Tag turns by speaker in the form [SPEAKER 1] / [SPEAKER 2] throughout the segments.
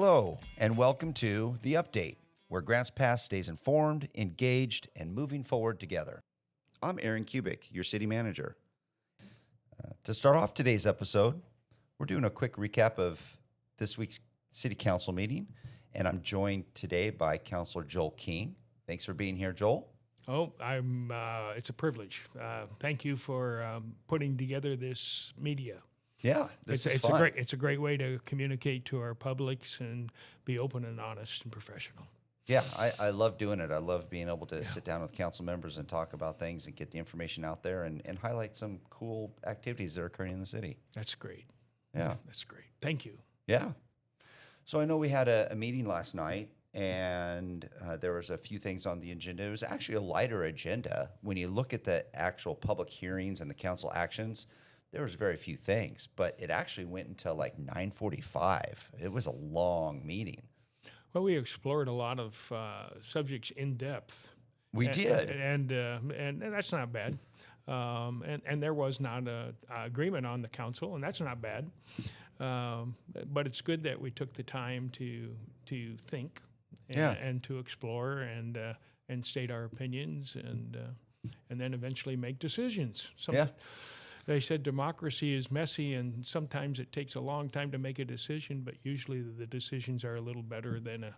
[SPEAKER 1] Hello, and welcome to The Update, where Grants Pass stays informed, engaged, and moving forward together. I'm Aaron Kubik, your city manager. To start off today's episode, we're doing a quick recap of this week's city council meeting, and I'm joined today by Councilor Joel King. Thanks for being here, Joel.
[SPEAKER 2] Oh, it's a privilege. Thank you for putting together this media.
[SPEAKER 1] Yeah, this is
[SPEAKER 2] it's
[SPEAKER 1] fun.
[SPEAKER 2] it's a great way to communicate to our publics and be open and honest and professional.
[SPEAKER 1] Yeah, I love doing it. I love being able to sit down with council members and talk about things and get the information out there and highlight some cool activities that are occurring in the city.
[SPEAKER 2] That's great.
[SPEAKER 1] Yeah.
[SPEAKER 2] That's great. Thank you.
[SPEAKER 1] Yeah. So I know we had a meeting last night, and there was a few things on the agenda. It was actually a lighter agenda. When you look at the actual public hearings and the council actions, there was very few things, but it actually went until like 9:45. It was a long meeting.
[SPEAKER 2] Well, we explored a lot of subjects in depth.
[SPEAKER 1] We did.
[SPEAKER 2] And that's not bad. And there was not a agreement on the council, and that's not bad. But it's good that we took the time to think and to explore and state our opinions and then eventually make decisions. They said democracy is messy, and sometimes it takes a long time to make a decision, but usually the decisions are a little better than a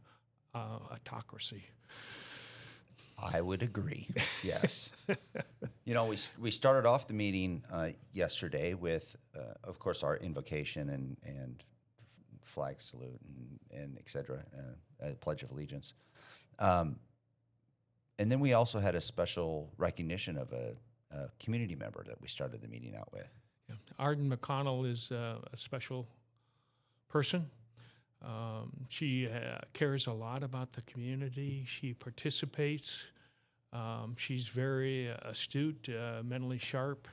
[SPEAKER 2] autocracy.
[SPEAKER 1] I would agree. Yes. You know, we started off the meeting yesterday with, of course, our invocation and flag salute and et cetera, Pledge of Allegiance. And then we also had a special recognition of a community member that we started the meeting out with.
[SPEAKER 2] Yeah. Arden McConnell is a special person. She cares a lot about the community. She participates. She's very astute, mentally sharp,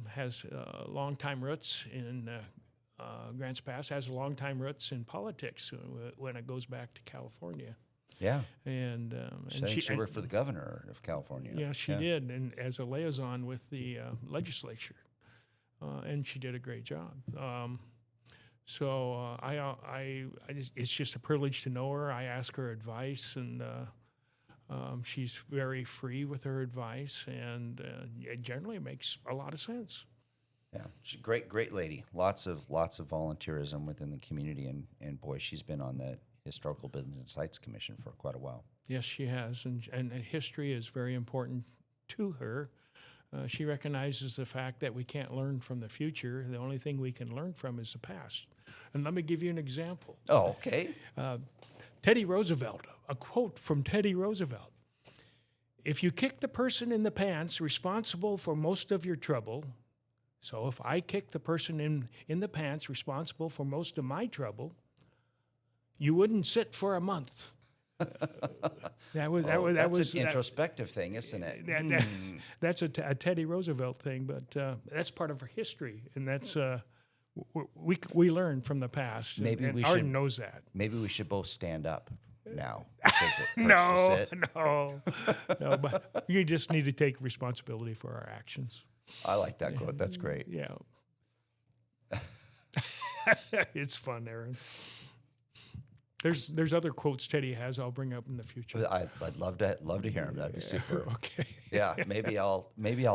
[SPEAKER 2] has long-time roots in Grants Pass, has long-time roots in politics when it goes back to California.
[SPEAKER 1] Yeah.
[SPEAKER 2] And
[SPEAKER 1] she worked for the governor of California.
[SPEAKER 2] Yeah, she did, and as a liaison with the legislature. And she did a great job. So it's just a privilege to know her. I ask her advice, and she's very free with her advice, and it generally makes a lot of sense.
[SPEAKER 1] Yeah, she's a great lady. Lots of volunteerism within the community, and boy, she's been on the Historical Buildings and Sites Commission for quite a while.
[SPEAKER 2] Yes, she has, and history is very important to her. She recognizes the fact that we can't learn from the future. The only thing we can learn from is the past. And let me give you an example.
[SPEAKER 1] Oh, okay.
[SPEAKER 2] Teddy Roosevelt, a quote from Teddy Roosevelt. If you kick the person in the pants responsible for most of your trouble, so if I kick the person in the pants responsible for most of my trouble, you wouldn't sit for a month.
[SPEAKER 1] That's an introspective thing, isn't it?
[SPEAKER 2] That's a Teddy Roosevelt thing, but that's part of our history, and that's we learn from the past. And Arden knows that.
[SPEAKER 1] Maybe we should both stand up now because it hurts to sit.
[SPEAKER 2] No. But you just need to take responsibility for our actions.
[SPEAKER 1] I like that quote. That's great.
[SPEAKER 2] Yeah. It's fun, Aaron. There's other quotes Teddy has I'll bring up in the future.
[SPEAKER 1] I'd love to hear him. That'd be super.
[SPEAKER 2] Okay.
[SPEAKER 1] Yeah, maybe I'll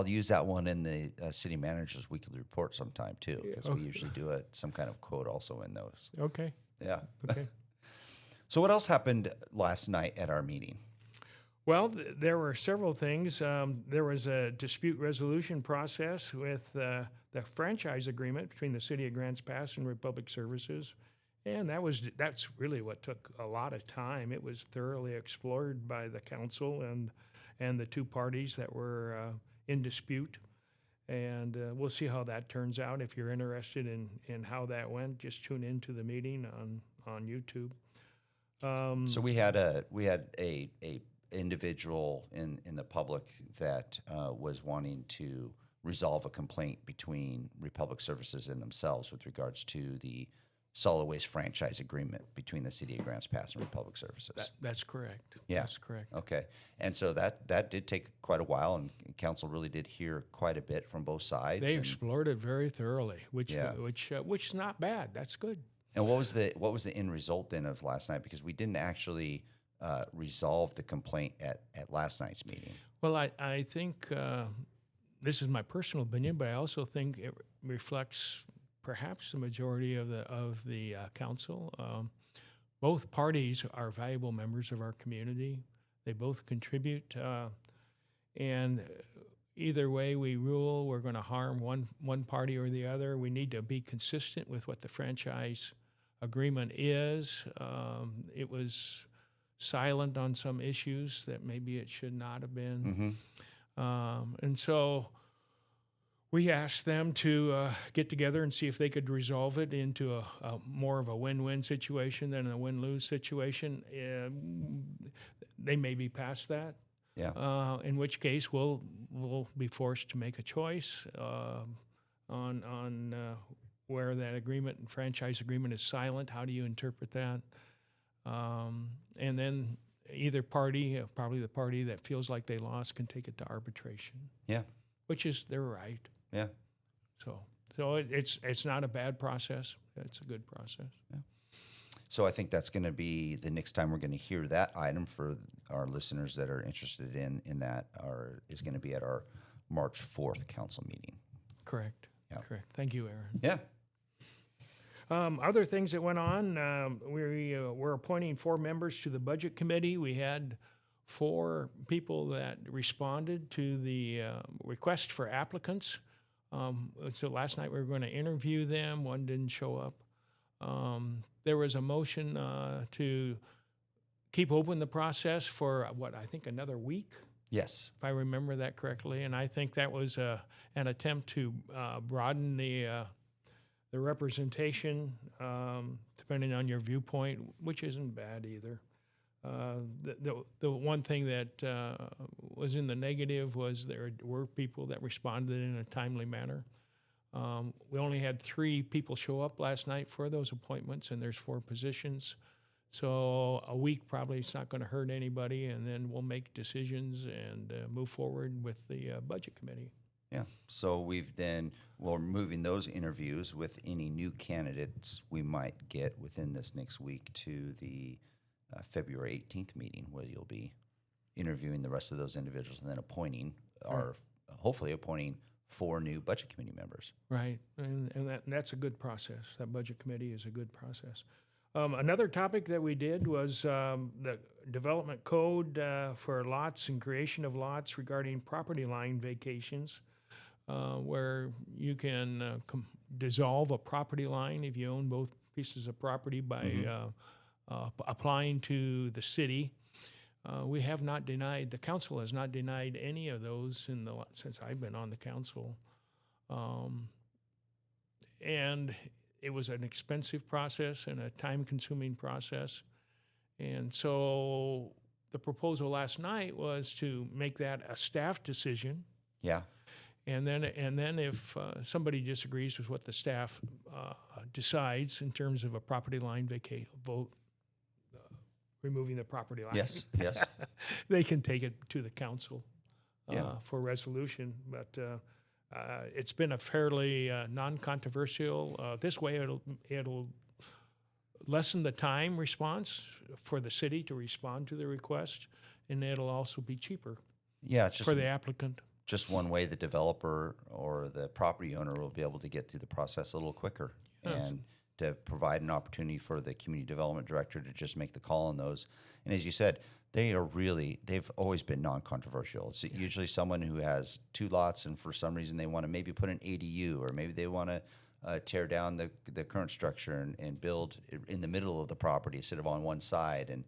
[SPEAKER 1] use that one in the city manager's weekly report sometime too, because we usually do some kind of quote also in those.
[SPEAKER 2] Okay.
[SPEAKER 1] Yeah.
[SPEAKER 2] Okay.
[SPEAKER 1] So what else happened last night at our meeting?
[SPEAKER 2] Well, there were several things. There was a dispute resolution process with the franchise agreement between the City of Grants Pass and Republic Services. And that's really what took a lot of time. It was thoroughly explored by the council and the two parties that were in dispute. And we'll see how that turns out. If you're interested in how that went, just tune into the meeting on YouTube.
[SPEAKER 1] So we had a individual in the public that was wanting to resolve a complaint between Republic Services and themselves with regards to the solid waste franchise agreement between the City of Grants Pass and Republic Services.
[SPEAKER 2] That's correct.
[SPEAKER 1] Yeah.
[SPEAKER 2] That's correct.
[SPEAKER 1] Okay. And so that did take quite a while, and council really did hear quite a bit from both sides.
[SPEAKER 2] They explored it very thoroughly, which
[SPEAKER 1] Yeah.
[SPEAKER 2] is not bad. That's good.
[SPEAKER 1] And what was the end result then of last night? Because we didn't actually resolve the complaint at last night's meeting.
[SPEAKER 2] Well, I think this is my personal opinion, but I also think it reflects perhaps the majority of the council. Both parties are valuable members of our community. They both contribute, and either way we rule, we're going to harm one party or the other. We need to be consistent with what the franchise agreement is. It was silent on some issues that maybe it should not have been. And so we asked them to get together and see if they could resolve it into a more of a win-win situation than a win-lose situation. They may be past that.
[SPEAKER 1] Yeah.
[SPEAKER 2] In which case we'll be forced to make a choice on where that agreement and franchise agreement is silent. How do you interpret that? And then either party, probably the party that feels like they lost, can take it to arbitration.
[SPEAKER 1] Yeah.
[SPEAKER 2] Which is their right.
[SPEAKER 1] Yeah.
[SPEAKER 2] So it's not a bad process. It's a good process.
[SPEAKER 1] Yeah. So I think that's going to be the next time we're going to hear that item for our listeners that are interested in that is going to be at our March 4th council meeting.
[SPEAKER 2] Correct.
[SPEAKER 1] Yeah.
[SPEAKER 2] Correct. Thank you, Aaron.
[SPEAKER 1] Yeah.
[SPEAKER 2] Other things that went on, we're appointing 4 members to the budget committee. We had 4 people that responded to the request for applicants. So last night we were going to interview them. One didn't show up. There was a motion to keep open the process for, I think another week,
[SPEAKER 1] Yes.
[SPEAKER 2] if I remember that correctly. And I think that was an attempt to broaden the representation, depending on your viewpoint, which isn't bad either. The one thing that was in the negative was there were people that responded in a timely manner. We only had 3 people show up last night for those appointments, and there's 4 positions. So a week probably is not going to hurt anybody, and then we'll make decisions and move forward with the budget committee.
[SPEAKER 1] Yeah. So we're moving those interviews with any new candidates we might get within this next week to the February 18th meeting, where you'll be interviewing the rest of those individuals and then hopefully appointing 4 new budget committee members.
[SPEAKER 2] Right, and that's a good process. That budget committee is a good process. Another topic that we did was the development code for lots and creation of lots regarding property line vacations, where you can dissolve a property line if you own both pieces of property by applying to the city. We have not denied, the council has not denied any of those since I've been on the council. And it was an expensive process and a time-consuming process. And so the proposal last night was to make that a staff decision.
[SPEAKER 1] Yeah.
[SPEAKER 2] And then if somebody disagrees with what the staff decides in terms of a property line vote, removing the property line.
[SPEAKER 1] Yes.
[SPEAKER 2] They can take it to the council for resolution. But it's been a fairly non-controversial. This way, it'll lessen the time response for the city to respond to the request, and it'll also be cheaper.
[SPEAKER 1] Yeah, it's just
[SPEAKER 2] for the applicant.
[SPEAKER 1] Just one way the developer or the property owner will be able to get through the process a little quicker. Yes. And to provide an opportunity for the community development director to just make the call on those. And as you said, they've always been non-controversial. It's usually someone who has 2 lots and for some reason they want to maybe put an ADU, or maybe they want to tear down the current structure and build in the middle of the property instead of on one side. And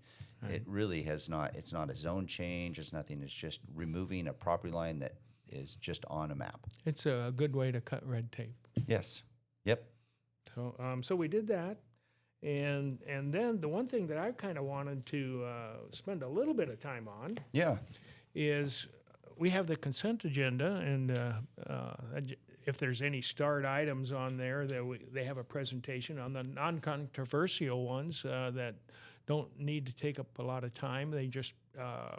[SPEAKER 1] it really it's not a zone change, it's nothing. It's just removing a property line that is just on a map.
[SPEAKER 2] It's a good way to cut red tape.
[SPEAKER 1] Yes. Yep.
[SPEAKER 2] So we did that, and then the one thing that I've kind of wanted to spend a little bit of time on, is we have the consent agenda, and if there's any starred items on there, they have a presentation on the non-controversial ones that don't need to take up a lot of time. They just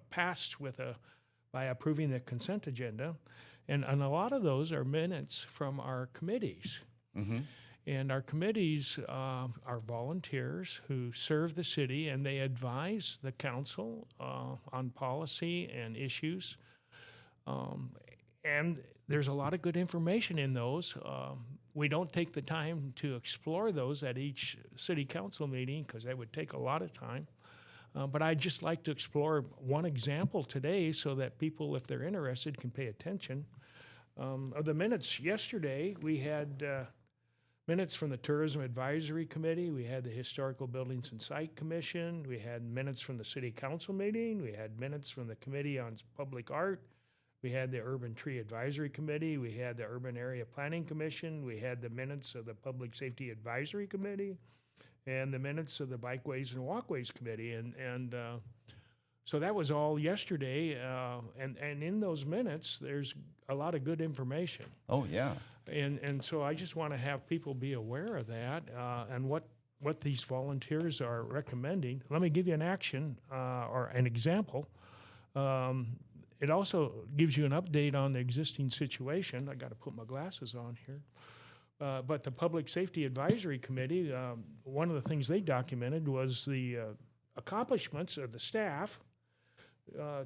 [SPEAKER 2] passed by approving the consent agenda, and a lot of those are minutes from our committees. Mm-hmm. And our committees are volunteers who serve the city, and they advise the council on policy and issues. And there's a lot of good information in those. We don't take the time to explore those at each city council meeting because that would take a lot of time. But I'd just like to explore one example today so that people, if they're interested, can pay attention. Of the minutes yesterday, we had minutes from the Tourism Advisory Committee. We had the Historical Buildings and Site Commission. We had minutes from the City Council meeting. We had minutes from the Committee on Public Art. We had the Urban Tree Advisory Committee. We had the Urban Area Planning Commission. We had the minutes of the Public Safety Advisory Committee and the minutes of the Bikeways and Walkways Committee. And so that was all yesterday. And in those minutes, there's a lot of good information.
[SPEAKER 1] Oh, yeah.
[SPEAKER 2] And so I just want to have people be aware of that and what these volunteers are recommending. Let me give you an action or an example. It also gives you an update on the existing situation. I got to put my glasses on here. But the Public Safety Advisory Committee, one of the things they documented was the accomplishments of the staff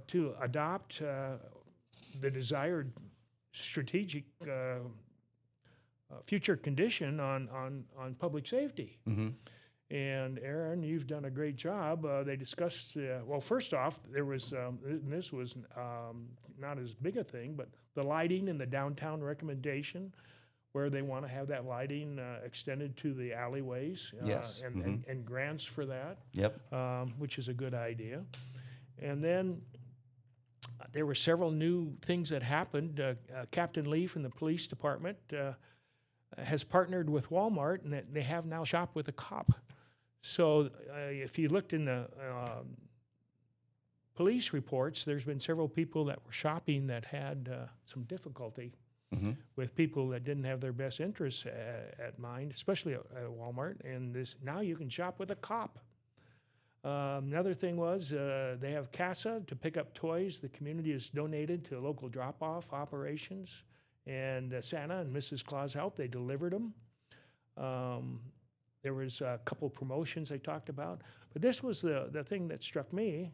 [SPEAKER 2] to adopt the desired strategic future condition on public safety.
[SPEAKER 1] Mm-hmm.
[SPEAKER 2] And Aaron, you've done a great job. They discussed, well, first off, there was, and this was not as big a thing, but the lighting in the downtown recommendation, where they want to have that lighting extended to the alleyways.
[SPEAKER 1] Yes.
[SPEAKER 2] And grants for that.
[SPEAKER 1] Yep.
[SPEAKER 2] Which is a good idea. And then there were several new things that happened. Captain Lee from the police department has partnered with Walmart, and they have now Shop with a Cop. So if you looked in the police reports, there's been several people that were shopping that had some difficulty with people that didn't have their best interests at mind, especially at Walmart. And now you can shop with a cop. Another thing was they have CASA to pick up toys. The community has donated to local drop-off operations. And Santa and Mrs. Claus helped. They delivered them. There was a couple promotions they talked about. But this was the thing that struck me.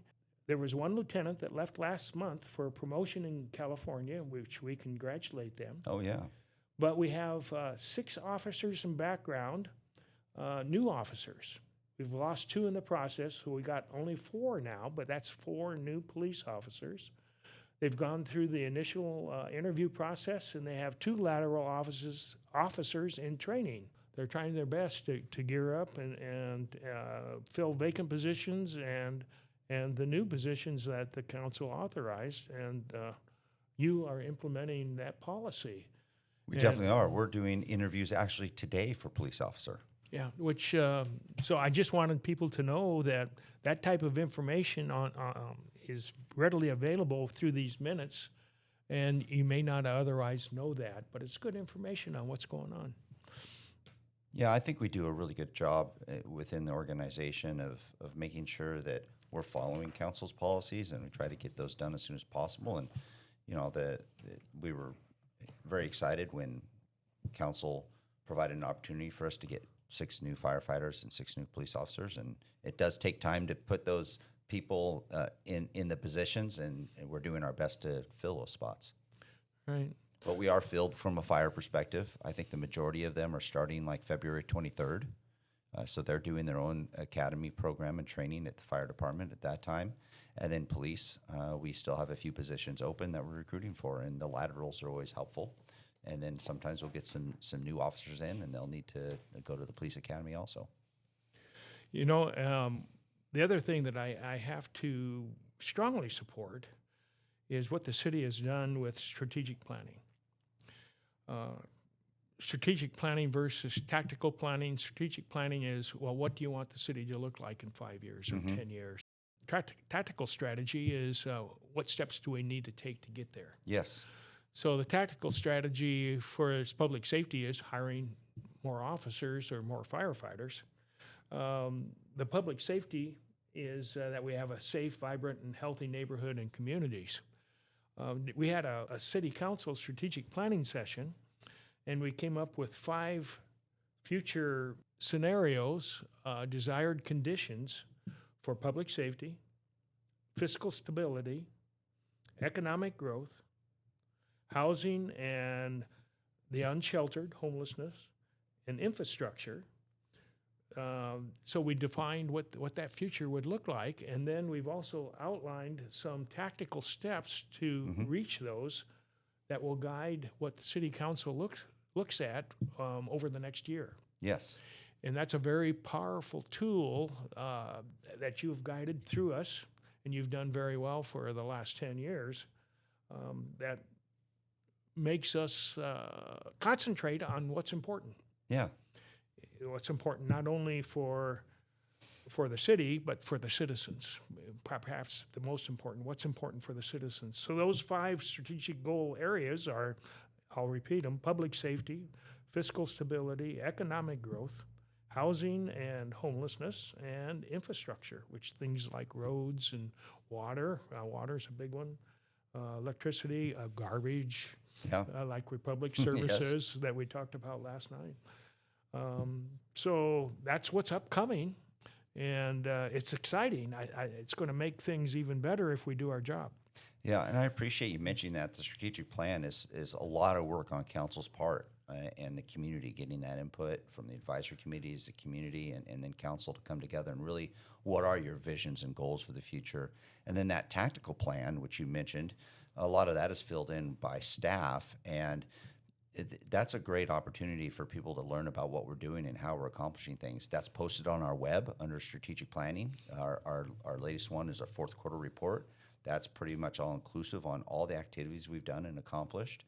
[SPEAKER 2] There was one lieutenant that left last month for a promotion in California, which we congratulate them.
[SPEAKER 1] Oh, yeah.
[SPEAKER 2] But we have 6 officers in background, new officers. We've lost 2 in the process, so we got only 4 now, but that's 4 new police officers. They've gone through the initial interview process, and they have 2 lateral officers in training. They're trying their best to gear up and fill vacant positions and the new positions that the council authorized, and you are implementing that policy.
[SPEAKER 1] We definitely are. We're doing interviews actually today for police officer.
[SPEAKER 2] Yeah, which, so I just wanted people to know that that type of information is readily available through these minutes, and you may not otherwise know that, but it's good information on what's going on.
[SPEAKER 1] Yeah, I think we do a really good job within the organization of making sure that we're following council's policies, and we try to get those done as soon as possible. And, you know, we were very excited when council provided an opportunity for us to get 6 new firefighters and 6 new police officers. And it does take time to put those people in the positions, and we're doing our best to fill those spots.
[SPEAKER 2] Right.
[SPEAKER 1] But we are filled from a fire perspective. I think the majority of them are starting like February 23rd. So they're doing their own academy program and training at the fire department at that time. And then police, we still have a few positions open that we're recruiting for, and the laterals are always helpful. And then sometimes we'll get some new officers in, and they'll need to go to the police academy also.
[SPEAKER 2] You know, the other thing that I have to strongly support is what the city has done with strategic planning. Strategic planning versus tactical planning. Strategic planning is, well, what do you want the city to look like in 5 years or 10 years? Tactical strategy is, what steps do we need to take to get there?
[SPEAKER 1] Yes.
[SPEAKER 2] So the tactical strategy for public safety is hiring more officers or more firefighters. The public safety is that we have a safe, vibrant, and healthy neighborhood and communities. We had a city council strategic planning session, and we came up with 5 future scenarios, desired conditions for public safety, fiscal stability, economic growth, housing and the unsheltered, homelessness, and infrastructure. So we defined what that future would look like, and then we've also outlined some tactical steps to reach those that will guide what the city council looks at over the next year.
[SPEAKER 1] Yes.
[SPEAKER 2] And that's a very powerful tool that you've guided through us, and you've done very well for the last 10 years. That makes us concentrate on what's important.
[SPEAKER 1] Yeah.
[SPEAKER 2] What's important not only for the city, but for the citizens. Perhaps the most important, what's important for the citizens. So those 5 strategic goal areas are, I'll repeat them: public safety, fiscal stability, economic growth, housing and homelessness, and infrastructure, which things like roads and water. Water's a big one. Electricity, garbage, like Republic Services that we talked about last night. So that's what's upcoming, and it's exciting. It's going to make things even better if we do our job.
[SPEAKER 1] Yeah, and I appreciate you mentioning that. The strategic plan is a lot of work on council's part and the community, getting that input from the advisory committees, the community, and then council to come together and really, what are your visions and goals for the future? And then that tactical plan, which you mentioned, a lot of that is filled in by staff, and that's a great opportunity for people to learn about what we're doing and how we're accomplishing things. That's posted on our web under strategic planning. Our latest one is our 4th quarter report. That's pretty much all inclusive on all the activities we've done and accomplished.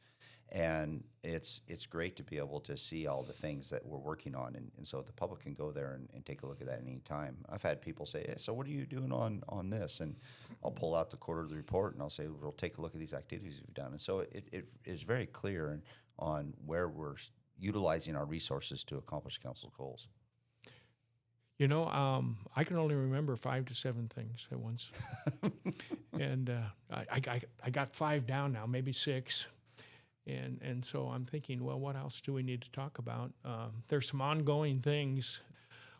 [SPEAKER 1] And it's great to be able to see all the things that we're working on. And so the public can go there and take a look at that at any time. I've had people say, hey, so what are you doing on this? And I'll pull out the quarterly report and I'll say, we'll take a look at these activities we've done. And so it is very clear on where we're utilizing our resources to accomplish council goals.
[SPEAKER 2] You know, I can only remember 5 to 7 things at once. And I got 5 down now, maybe 6. And so I'm thinking, well, what else do we need to talk about? There's some ongoing things.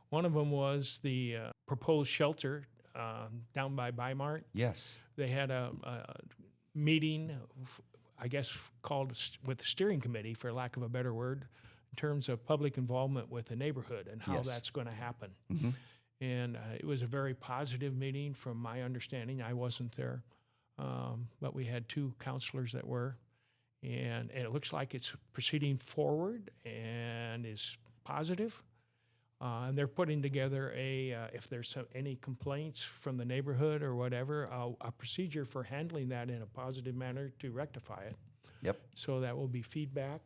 [SPEAKER 2] One of them was the proposed shelter down by Bimart.
[SPEAKER 1] Yes.
[SPEAKER 2] They had a meeting, I guess, called with the steering committee, for lack of a better word, in terms of public involvement with the neighborhood and how that's going to happen. Mm-hmm. And it was a very positive meeting from my understanding. I wasn't there, but we had 2 counselors that were. And it looks like it's proceeding forward and is positive. And they're putting together if there's any complaints from the neighborhood or whatever, a procedure for handling that in a positive manner to rectify it.
[SPEAKER 1] Yep.
[SPEAKER 2] So that will be feedback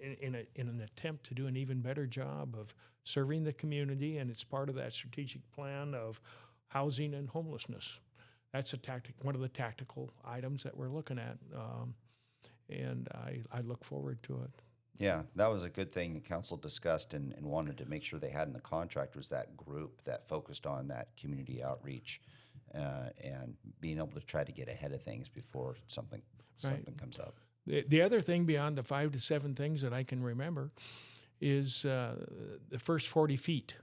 [SPEAKER 2] in an attempt to do an even better job of serving the community, and it's part of that strategic plan of housing and homelessness. That's one of the tactical items that we're looking at. And I look forward to it.
[SPEAKER 1] Yeah, that was a good thing the council discussed and wanted to make sure they had in the contract, was that group that focused on that community outreach and being able to try to get ahead of things before something comes up.
[SPEAKER 2] The other thing beyond the 5 to 7 things that I can remember is the first 40 feet.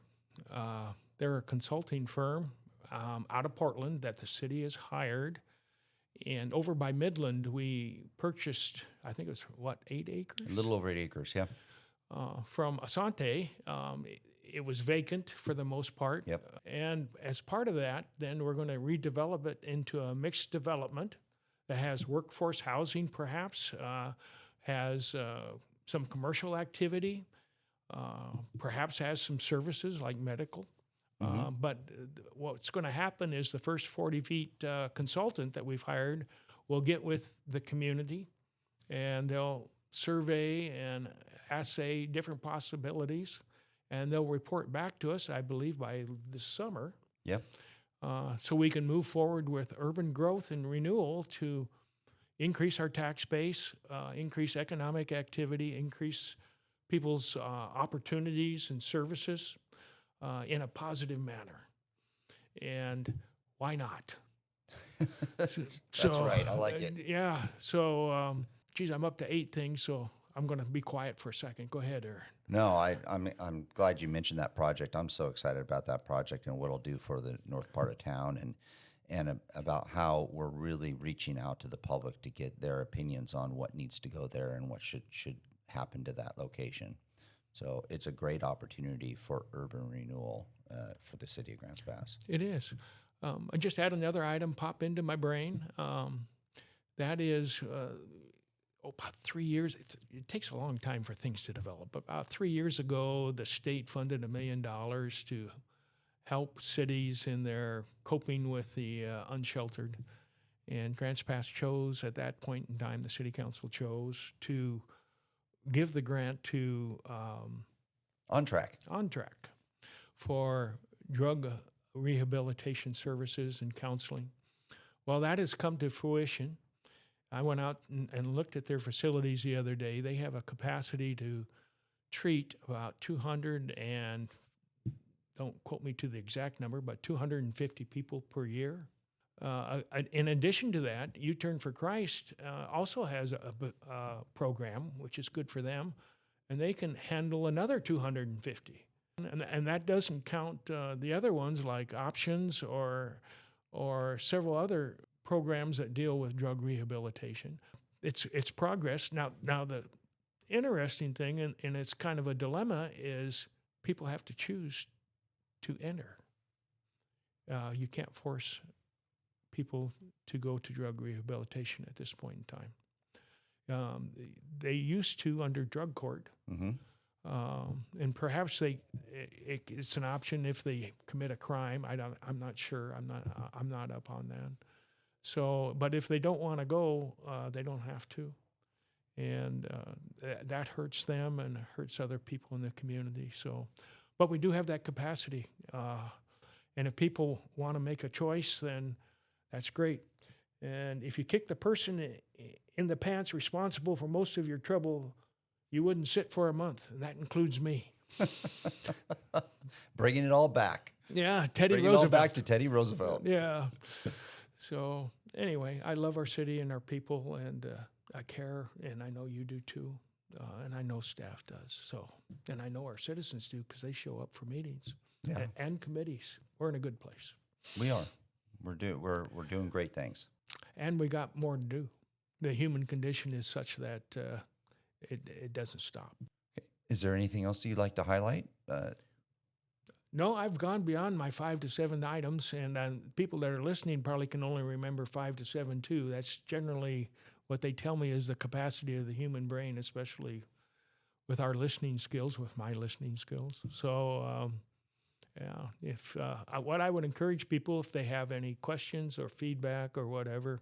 [SPEAKER 2] They're a consulting firm out of Portland that the city has hired. And over by Midland, we purchased, I think it was, 8 acres?
[SPEAKER 1] A little over 8 acres, yeah.
[SPEAKER 2] From Asante. It was vacant for the most part.
[SPEAKER 1] Yep.
[SPEAKER 2] And as part of that, then we're going to redevelop it into a mixed development that has workforce housing, perhaps, has some commercial activity, perhaps has some services like medical. But what's going to happen is the first 40 feet consultant that we've hired will get with the community, and they'll survey and assay different possibilities, and they'll report back to us, I believe, by this summer.
[SPEAKER 1] Yep.
[SPEAKER 2] So we can move forward with urban growth and renewal to increase our tax base, increase economic activity, increase people's opportunities and services in a positive manner. And why not?
[SPEAKER 1] That's right. I like it.
[SPEAKER 2] Yeah. So, geez, I'm up to 8 things, so I'm going to be quiet for a second. Go ahead, Aaron.
[SPEAKER 1] No, I'm glad you mentioned that project. I'm so excited about that project and what it'll do for the north part of town, and about how we're really reaching out to the public to get their opinions on what needs to go there and what should happen to that location. So it's a great opportunity for urban renewal for the city of Grants Pass.
[SPEAKER 2] It is. I just had another item pop into my brain. That is, about 3 years. It takes a long time for things to develop. About 3 years ago, the state funded $1 million to help cities in their coping with the unsheltered. And Grants Pass chose, at that point in time, the city council chose to give the grant to
[SPEAKER 1] On Track.
[SPEAKER 2] For drug rehabilitation services and counseling. Well, that has come to fruition. I went out and looked at their facilities the other day. They have a capacity to treat about 200 and, don't quote me to the exact number, but 250 people per year. In addition to that, U-Turn for Christ also has a program, which is good for them, and they can handle another 250. And that doesn't count the other ones like Options or several other programs that deal with drug rehabilitation. It's progress. Now the interesting thing, and it's kind of a dilemma, is people have to choose to enter. You can't force people to go to drug rehabilitation at this point in time. They used to under drug court.
[SPEAKER 1] Mm-hmm.
[SPEAKER 2] And perhaps it's an option if they commit a crime. I'm not sure. I'm not up on that. So, but if they don't want to go, they don't have to, and that hurts them and hurts other people in the community. So, but we do have that capacity, and if people want to make a choice, then that's great. And if you kick the person in the pants responsible for most of your trouble, you wouldn't sit for a month, and that includes me.
[SPEAKER 1] Bringing it all back.
[SPEAKER 2] Yeah, Teddy
[SPEAKER 1] Bringing
[SPEAKER 2] Roosevelt.
[SPEAKER 1] it all back to Teddy Roosevelt.
[SPEAKER 2] Yeah. So anyway, I love our city and our people, and I care, and I know you do too, and I know staff does. So, and I know our citizens do because they show up for meetings and committees. We're in a good place.
[SPEAKER 1] We are. We're doing great things.
[SPEAKER 2] And we got more to do. The human condition is such that it doesn't stop.
[SPEAKER 1] Is there anything else you'd like to highlight?
[SPEAKER 2] No, I've gone beyond my 5 to 7 items, and people that are listening probably can only remember 5 to 7 too. That's generally what they tell me is the capacity of the human brain, especially with our listening skills, with my listening skills. So, if what I would encourage people, if they have any questions or feedback or whatever,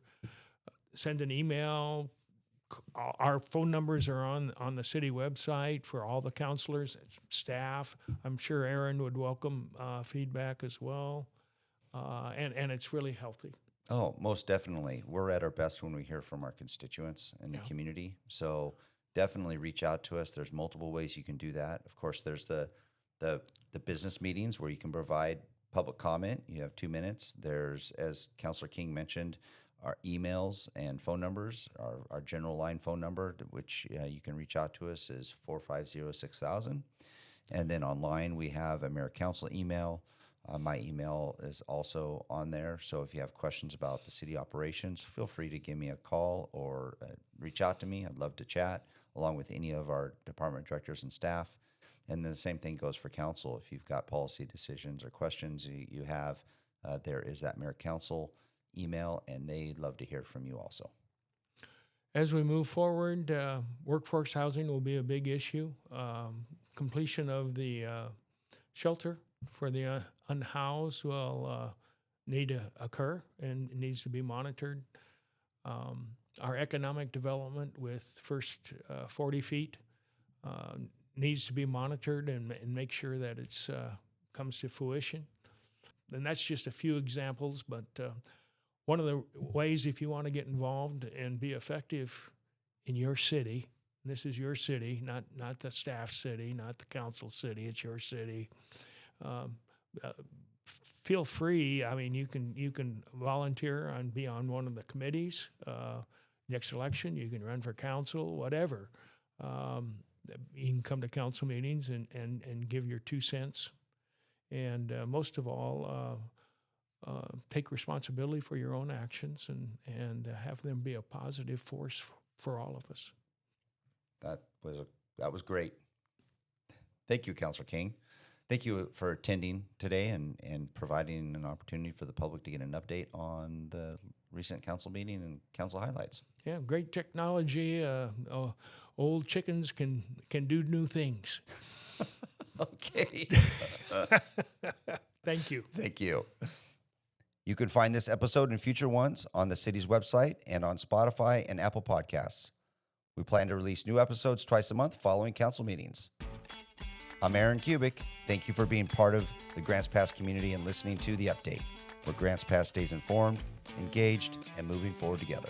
[SPEAKER 2] send an email. Our phone numbers are on the city website for all the counselors, staff. I'm sure Aaron would welcome feedback as well, and it's really healthy.
[SPEAKER 1] Oh, most definitely. We're at our best when we hear from our constituents in the community. So definitely reach out to us. There's multiple ways you can do that. Of course, there's the business meetings where you can provide public comment. You have 2 minutes. There's, as Councilor King mentioned, our emails and phone numbers. Our general line phone number, which you can reach out to us, is 450-6000. And then online, we have a mayor council email. My email is also on there. So if you have questions about the city operations, feel free to give me a call or reach out to me. I'd love to chat along with any of our department directors and staff. And then the same thing goes for council. If you've got policy decisions or questions you have, there is that mayor council email, and they'd love to hear from you also.
[SPEAKER 2] As we move forward, workforce housing will be a big issue. Completion of the shelter for the unhoused will need to occur and it needs to be monitored. Our economic development with first 40 feet needs to be monitored and make sure that it's comes to fruition. And that's just a few examples, but one of the ways, if you want to get involved and be effective in your city, and this is your city, not the staff city, not the council city, it's your city. Feel free. I mean, you can volunteer and be on one of the committees. Next election, you can run for council, whatever. You can come to council meetings and give your 2 cents. And most of all, take responsibility for your own actions and have them be a positive force for all of us.
[SPEAKER 1] That was great. Thank you, Councilor King. Thank you for attending today and providing an opportunity for the public to get an update on the recent council meeting and council highlights.
[SPEAKER 2] Yeah, great technology. Old chickens can do new things.
[SPEAKER 1] Okay.
[SPEAKER 2] Thank you.
[SPEAKER 1] Thank you. You can find this episode and future ones on the city's website and on Spotify and Apple Podcasts. We plan to release new episodes twice a month following council meetings. I'm Aaron Kubik. Thank you for being part of the Grants Pass community and listening to The Update, where Grants Pass stays informed, engaged, and moving forward together.